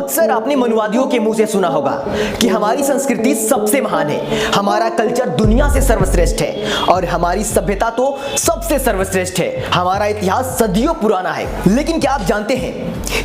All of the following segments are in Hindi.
अक्सर आपने मनुवादियों के मुंह से सुना होगा कि हमारी संस्कृति सबसे महान है, हमारा कल्चर दुनिया से सर्वश्रेष्ठ है और हमारी सभ्यता तो सबसे सर्वश्रेष्ठ है, हमारा इतिहास सदियों पुराना है। लेकिन क्या आप जानते हैं,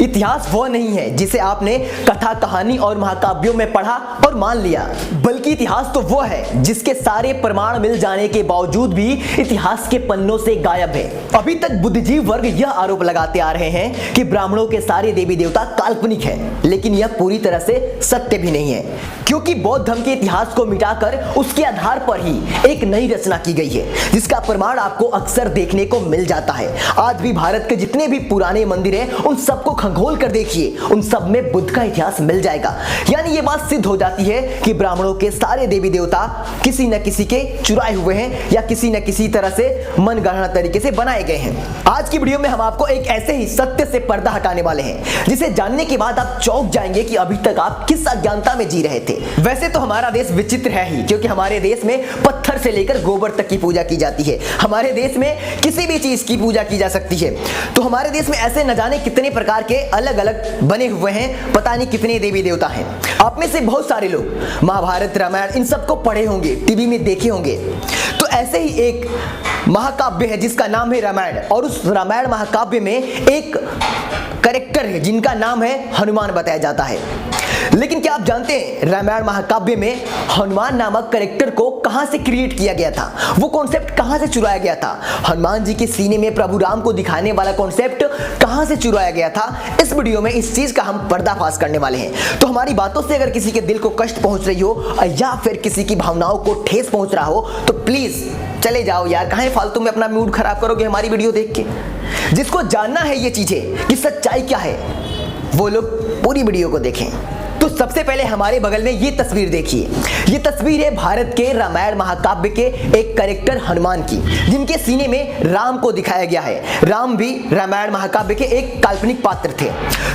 इतिहास वह नहीं है जिसे आपने कथा कहानी और महाकाव्यों में पढ़ा और मान लिया, बल्कि इतिहास तो वह है जिसके सारे प्रमाण मिल जाने के बावजूद भी इतिहास के पन्नों से गायब है। अभी तक बुद्धिजीवी वर्ग यह आरोप लगाते आ रहे हैं कि ब्राह्मणों के सारे देवी देवता काल्पनिक है, लेकिन यह पूरी तरह से सत्य भी नहीं है, क्योंकि बौद्ध धर्म के इतिहास को मिटाकर उसके आधार पर ही एक नई रचना की गई है, जिसका प्रमाण आपको अक्सर देखने को मिल जाता है। आज भी भारत के जितने भी पुराने मंदिर हैं, उन सबको खंगोल कर देखिए, उन सब में बुद्ध का इतिहास मिल जाएगा। यानी ये बात सिद्ध हो जाती है कि ब्राह्मणों के सारे देवी देवता किसी न किसी के चुराए हुए हैं या किसी न किसी तरह से मनगढ़ंत तरीके से बनाए गए हैं। आज की वीडियो में हम आपको एक ऐसे ही सत्य से पर्दा हटाने वाले हैं जिसे जानने के बाद आप चौंक जाएंगे कि अभी तक आप किस अज्ञानता में जी रहे थे। वैसे तो हमारा देश विचित्र है ही, क्योंकि हमारे देश में पत्थर से लेकर गोबर तक की पूजा की जाती है। हमारे देश में किसी भी चीज की पूजा की जा सकती है। तो हमारे देश में ऐसे न जाने कितने प्रकार के अलग अलग बने हुए हैं, पता नहीं कितने देवी देवता हैं। आप में से बहुत सारे लोग महाभारत रामायण इन सबको पढ़े होंगे, टीवी में देखे होंगे। तो ऐसे ही एक महाकाव्य है जिसका नाम है रामायण, और उस रामायण महाकाव्य में एक कैरेक्टर है जिनका नाम है हनुमान बताया जाता है। लेकिन क्या आप जानते हैं, रामायण महाकाव्य में हनुमान नामक कैरेक्टर को कहां से क्रिएट किया गया था, वो कॉन्सेप्ट कहां से चुराया गया था? हनुमान जी के सीने में प्रभु राम को दिखाने वाला कॉन्सेप्ट कहां से चुराया गया था? इस वीडियो में इस चीज का हम पर्दाफाश करने वाले हैं। तो हमारी बातों से अगर किसी के दिल को कष्ट पहुंच रही हो या फिर किसी की भावनाओं को ठेस पहुंच रहा हो, तो प्लीज चले जाओ यार, कहां फालतू में अपना मूड खराब करोगे हमारी वीडियो देख के। जिसको जानना है ये चीजें कि सच्चाई क्या है, वो लोग पूरी वीडियो को देखें। तो सबसे पहले हमारे बगल में ये तस्वीर देखिए। ये तस्वीर है भारत के रामायण महाकाव्य के एक कैरेक्टर हनुमान की, जिनके सीने में राम को दिखाया गया है। राम भी रामायण महाकाव्य के एक काल्पनिक पात्र थे।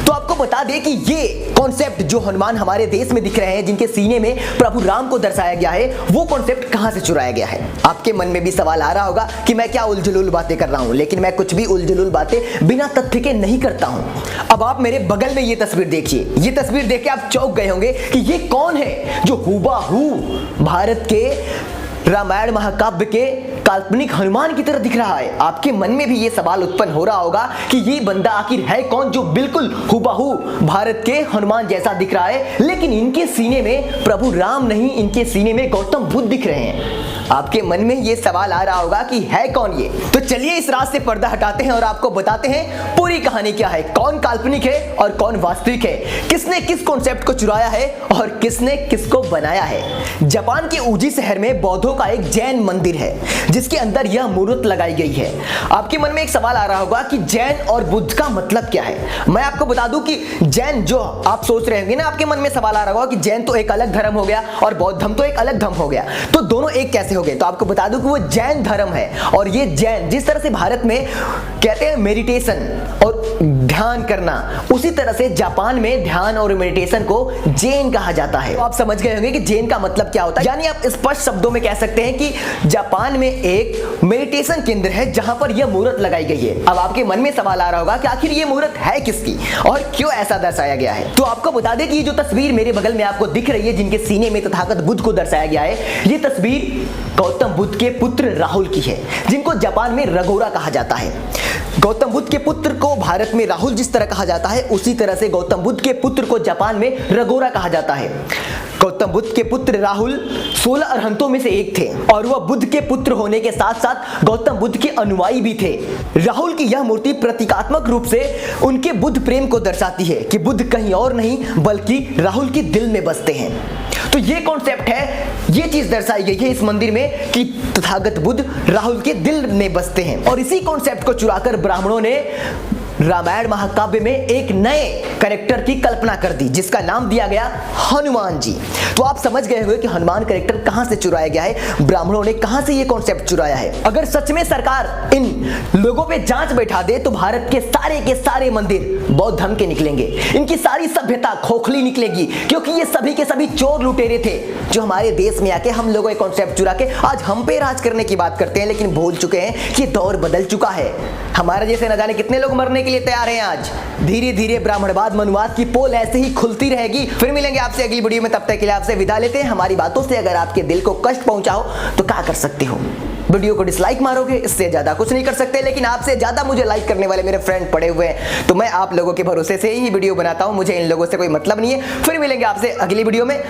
तो आपको बता दें कि ये कॉन्सेप्ट जो हनुमान हमारे देश में दिख रहे हैं, जिनके सीने में प्रभु राम को दर्शाया गया है, वो कॉन्सेप्ट कहां से चुराया गया है? आपके मन में भी सवाल आ रहा होगा कि मैं क्या उलझुल बातें कर रहा हूं, लेकिन मैं कुछ भी उलझुल बातें बिना तथ्य के नहीं करता हूं। अब आप मेरे बगल में ये तस्वीर देखिए। ये तस्वीर देख के आप चौंक गए होंगे कि ये कौन है जो हुबहू भारत के रामायण महाकाव्य के काल्पनिक हनुमान की तरह दिख रहा है। आपके मन में भी ये सवाल उत्पन्न हो रहा होगा कि ये बंदा आखिर है कौन जो बिल्कुल हुबहू भारत के हनुमान जैसा दिख रहा है, लेकिन इनके सीने में प्रभु राम नहीं, इनके सीने में गौतम बुद्ध दिख रहे हैं। आपके मन में ये सवाल आ रहा होगा कि है कौन ये? तो चलिए इस रात से पर्दा हटाते हैं और आपको बताते हैं पूरी कहानी क्या है, कौन काल्पनिक है और कौन वास्तविक है, किसने किस कॉन्सेप्ट को चुराया है और किसने किसको बनाया है। जापान के उजी शहर में बौद्धों का एक जैन मंदिर है, जिसके अंदर यह मूर्त लगाई गई है। आपके मन में एक सवाल आ रहा होगा कि जैन और बुद्ध का मतलब क्या है। मैं आपको बता दूं कि जैन जो आप सोच रहे होंगे ना, आपके मन में सवाल आ रहा होगा कि जैन तो एक अलग धर्म हो गया और बौद्ध धर्म तो एक अलग धर्म हो गया, तो दोनों एक कैसे हो गए? तो आपको बता दूं कि वो जैन धर्म है। और ये जैन जिस तरह से भारत में कहते हैं मेडिटेशन और ध्यान करना, उसी तरह से जापान में ध्यान और मेडिटेशन को जैन कहा जाता है। तो आप समझ गए होंगे कि जैन का मतलब क्या होता है। यानी आप स्पष्ट शब्दों में कह सकते हैं कि जापान में एक मेडिटेशन केंद्र है जहां पर यह मूर्त लगाई गई है। अब आपके मन में सवाल आ रहा होगा कि आखिर ये मूर्त है किसकी और क्यों ऐसा दर्शाया गया है। तो आपको बता दें कि ये जो तस्वीर मेरे बगल में आपको दिख रही है, जिनके सीने में तथागत बुद्ध को दर्शाया गया है, ये तस्वीर गौतम बुद्ध के पुत्र राहुल की है, जिनको जापान में रघोरा कहा जाता है। गौतम बुद्ध के पुत्र को भारत में राहुल जिस तरह कहा जाता है, उसी तरह से गौतम बुद्ध के पुत्र को जापान में रघोरा कहा जाता है। गौतम बुद्ध के पुत्र राहुल 16 अरहंतों में से एक थे और वह बुद्ध के पुत्र होने के साथ साथ गौतम बुद्ध के अनुयायी भी थे। राहुल की यह मूर्ति प्रतीकात्मक रूप से उनके बुद्ध प्रेम को दर्शाती है कि बुद्ध कहीं और नहीं बल्कि राहुल के दिल में बसते हैं। तो ये कॉन्सेप्ट है, ये चीज दर्शाई गई है इस मंदिर में कि तथागत बुद्ध राहुल के दिल में बसते हैं। और इसी कॉन्सेप्ट को चुराकर ब्राह्मणों ने रामायण महाकाव्य में एक नए कैरेक्टर की कल्पना कर दी, जिसका नाम दिया गया हनुमान जी। तो आप समझ गए होंगे कि हनुमान कैरेक्टर कहां से चुराया गया है, ब्राह्मणों ने कहां से ये कॉन्सेप्ट चुराया है। अगर सच में सरकार इन लोगों पे जांच बैठा दे तो भारत के सारे मंदिर बौद्ध धर्म के निकलेंगे, इनकी सारी सभ्यता खोखली निकलेगी, क्योंकि ये सभी के सभी चोर लुटेरे थे जो हमारे देश में आके हम लोगों के कॉन्सेप्ट चुरा के आज हम पे राज करने की बात करते हैं। लेकिन भूल चुके हैं कि दौर बदल चुका है। हमारे जैसे न जाने कितने लोग मरने के लिए तैयार हैं आज। धीरे धीरे ब्राह्मणवाद मनुवाद की पोल ऐसे ही खुलती रहेगी। फिर मिलेंगे आपसे अगली वीडियो में, तब तक के लिए आपसे विदा लेते हैं। हमारी बातों से अगर आपके दिल को कष्ट पहुंचा हो तो क्या कर सकते हो? वीडियो को डिसलाइक मारोगे, इससे ज्यादा कुछ नहीं कर सकते। लेकिन आपसे ज्यादा मुझे लाइक करने वाले मेरे फ्रेंड पड़े हुए हैं, तो मैं आप लोगों के भरोसे से ही वीडियो बनाता हूं। मुझे इन लोगों से कोई मतलब नहीं है। फिर मिलेंगे आपसे अगली वीडियो में।